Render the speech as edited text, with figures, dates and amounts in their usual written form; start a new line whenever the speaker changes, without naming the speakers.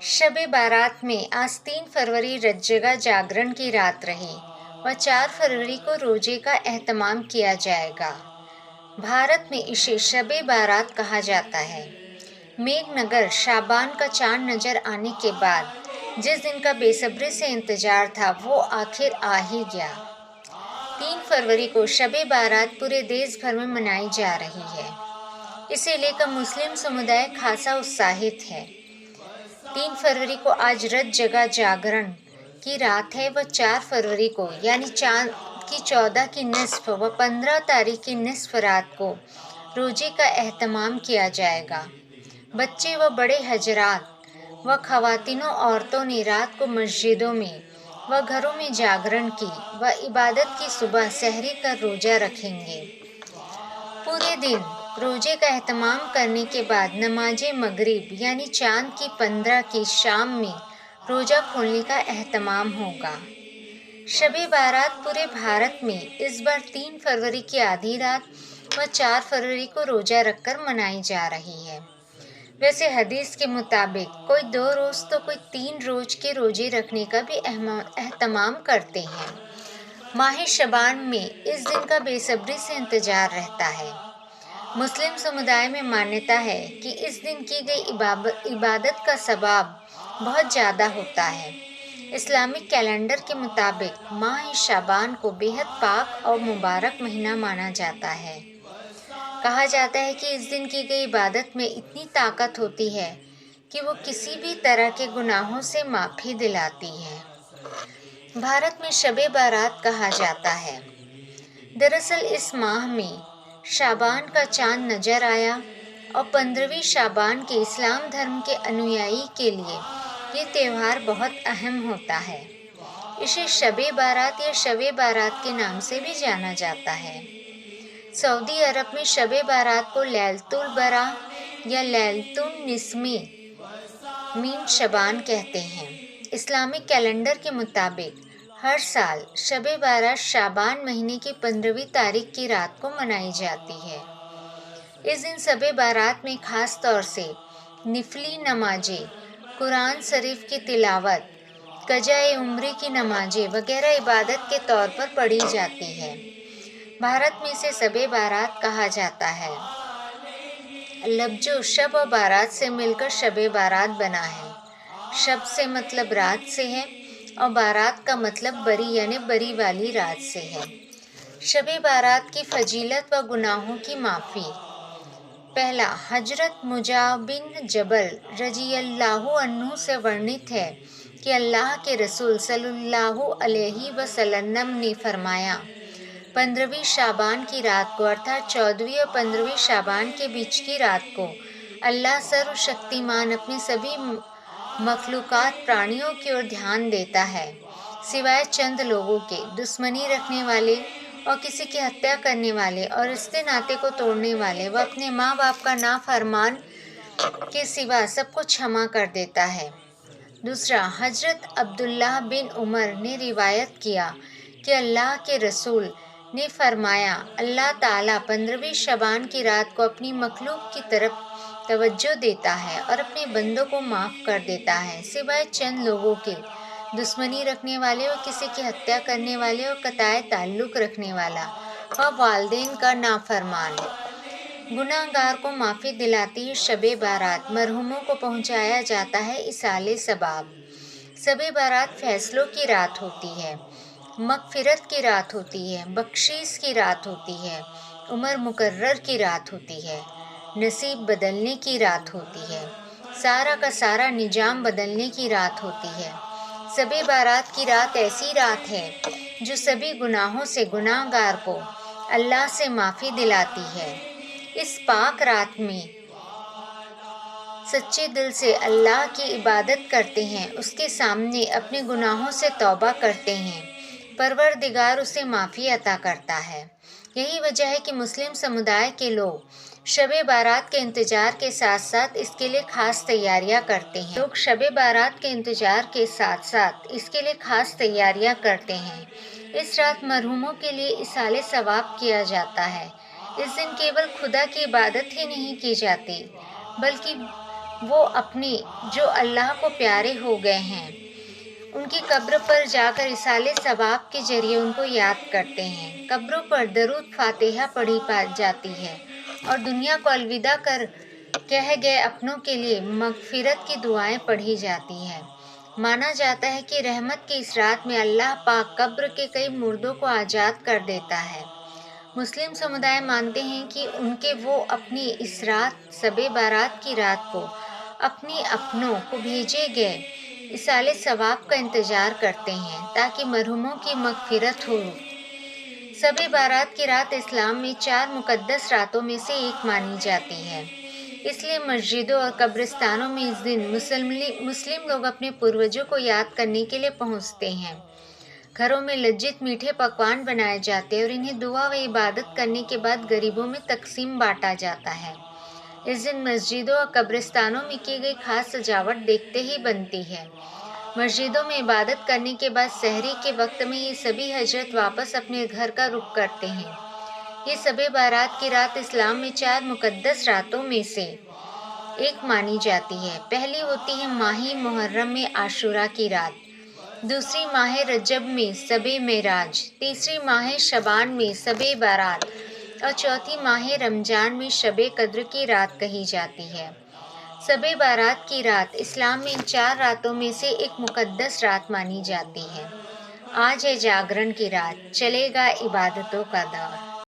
शब बारात में आज 3 फरवरी रत जगह जागरण की रात रही व 4 फरवरी को रोजे का एहतमाम किया जाएगा। भारत में इसे शब बारात कहा जाता है। मेघनगर शाबान का चांद नजर आने के बाद जिस दिन का बेसब्री से इंतजार था वो आखिर आ ही गया। 3 फरवरी को शब बारात पूरे देश भर में मनाई जा रही है। इसे लेकर मुस्लिम समुदाय खासा उत्साहित है। 3 फरवरी को आज रत जगह जागरण की रात है व 4 फरवरी को यानी चांद की 14 की निस्फ व 15 तारीख की निस्फ रात को रोजे का एहतमाम किया जाएगा। बच्चे व बड़े हजरात व खवातीनों औरतों ने रात को मस्जिदों में व घरों में जागरण की व इबादत की सुबह सहरी कर रोजा रखेंगे। पूरे दिन रोजे का एहतमाम करने के बाद नमाज मगरिब यानी चांद की 15 की शाम में रोजा खोलने का एहतमाम होगा। शब बारात पूरे भारत में इस बार 3 फरवरी की आधी रात व 4 फरवरी को रोजा रखकर मनाई जा रही है। वैसे हदीस के मुताबिक कोई 2 रोज तो कोई 3 रोज के रोजे रखने का भी एहतमाम करते हैं। माह शबान में इस दिन का बेसब्री से इंतजार रहता है। मुस्लिम समुदाय में मान्यता है कि इस दिन की गई इबादत का सवाब बहुत ज़्यादा होता है। इस्लामिक कैलेंडर के मुताबिक माह शाबान को बेहद पाक और मुबारक महीना माना जाता है। कहा जाता है कि इस दिन की गई इबादत में इतनी ताकत होती है कि वो किसी भी तरह के गुनाहों से माफ़ी दिलाती है। भारत में शब बारात कहा जाता है। दरअसल इस माह में शाबान का चांद नजर आया और 15वीं शाबान के इस्लाम धर्म के अनुयायी के लिए ये त्यौहार बहुत अहम होता है। इसे शब बारात या शब बारात के नाम से भी जाना जाता है। सऊदी अरब में शब बारात को लैलतुल बरा या लैलतुन निस्मी मीन शबान कहते हैं। इस्लामिक कैलेंडर के मुताबिक हर साल शब बारात शाबान महीने की 15वीं तारीख की रात को मनाई जाती है। इस दिन शब बारात में ख़ास तौर से निफली नमाजें, कुरान शरीफ की तिलावत, कज़ाए उम्र की नमाजें वगैरह इबादत के तौर पर पढ़ी जाती है। भारत में इसे शब बारात कहा जाता है। लफ्ज़ो शब और बारात से मिलकर शब बारात बना है। शब से मतलब रात से है और बारात का मतलब बरी यानी बरी वाली रात से है। शब बारात की फजीलत व गुनाहों की माफ़ी। पहला, हजरत मुजाह बिन जबल रज़ियल्लाहु अन्हु से वर्णित है कि अल्लाह के रसूल सल्लल्लाहु अलैहि वसल्लम ने फरमाया, 15वीं शाबान की रात को अर्थात 14वीं और 15वीं शाबान के बीच की रात को अल्लाह सर्वशक्तिमान अपने सभी मखलूकात प्राणियों की ओर ध्यान देता है, सिवाय चंद लोगों के, दुश्मनी रखने वाले और किसी की हत्या करने वाले और रिश्ते नाते को तोड़ने वाले व अपने माँ बाप का नाफरमान के सिवा सबको क्षमा कर देता है। दूसरा, हजरत अब्दुल्लाह बिन उमर ने रिवायत किया कि अल्लाह के रसूल ने फरमाया, अल्लाह ताला 15वीं शबान की रात को अपनी मखलूक की तरफ तवज्जो देता है और अपने बंदों को माफ़ कर देता है, सिवाय चंद लोगों के, दुश्मनी रखने वाले और किसी की हत्या करने वाले और कताए ताल्लुक़ रखने वाला और वालिदैन का नाफरमान। गुनाहगार को माफ़ी दिलाती है शब बारात। मरहूमों को पहुँचाया जाता है इसाले सबाब। शब बारात फैसलों की रात होती है, मग़फ़िरत की रात होती है, बख्शीश की रात होती है, उम्र मुकर्रर की रात होती है, नसीब बदलने की रात होती है, सारा का सारा निजाम बदलने की रात होती है। शब बारात की रात ऐसी रात है जो सभी गुनाहों से गुनाहगार को अल्लाह से माफ़ी दिलाती है। इस पाक रात में सच्चे दिल से अल्लाह की इबादत करते हैं, उसके सामने अपने गुनाहों से तौबा करते हैं, परवरदिगार उसे माफ़ी अता करता है। यही वजह है कि मुस्लिम समुदाय के लोग शब बारात के इंतज़ार के साथ साथ इसके लिए ख़ास तैयारियां करते हैं। लोग शब बारात के इंतज़ार के साथ साथ इसके लिए ख़ास तैयारियां करते हैं। इस रात मरहूमों के लिए इसाले सवाब किया जाता है। इस दिन केवल खुदा की इबादत ही नहीं की जाती बल्कि وہ اپنے جو اللہ کو پیارے ہو گئے ہیں ان کی قبر پر جا کر اصال ثواب کے ذریعے ان کو یاد کرتے ہیں۔ قبروں پر درود فاتحہ پڑھی جاتی ہے اور دنیا کو الوداع کہہ گئے اپنوں کے لیے مغفرت کی دعائیں پڑھی جاتی ہیں۔ مانا جاتا ہے کہ رحمت کی اس رات میں اللہ پاک قبر کے کئی مردوں کو آزاد کر دیتا ہے۔ مسلم سمدائے مانتے ہیں کہ ان کے وہ اپنی اس رات شب بارات کی رات کو اپنی اپنوں کو بھیجے گئے اصال ثواب کا انتظار کرتے ہیں تاکہ مرحوموں کی مغفرت ہو۔ شب بارات کی رات اسلام میں 4 مقدس راتوں میں سے ایک مانی جاتی ہے، اس لیے مسجدوں اور قبرستانوں میں اس دن مسلم لوگ اپنے پروجوں کو یاد کرنے کے لیے پہنچتے ہیں۔ گھروں میں لذیذ میٹھے پکوان بنائے جاتے ہیں اور انہیں دعا و عبادت کرنے کے بعد غریبوں میں تقسیم بانٹا جاتا ہے۔ اس دن مسجدوں اور قبرستانوں میں کی گئی خاص سجاوٹ دیکھتے ہی بنتی ہے۔ مسجدوں میں عبادت کرنے کے بعد سحری کے وقت میں یہ سبھی حضرات واپس اپنے گھر کا رخ کرتے ہیں۔ یہ شب بارات کی رات اسلام میں 4 مقدس راتوں میں سے ایک مانی جاتی ہے۔ پہلی ہوتی ہے ماہ محرم میں عاشوراء کی رات، دوسری ماہ رجب میں شب معراج، تیسری ماہ شعبان میں شب بارات اور چوتھی ماہ رمضان میں شب قدر کی رات کہی جاتی ہے۔ شب بارات کی رات اسلام میں ان 4 راتوں میں سے ایک مقدس رات مانی جاتی ہے۔ آج ہے جاگرن کی رات، چلے گا عبادتوں کا دور۔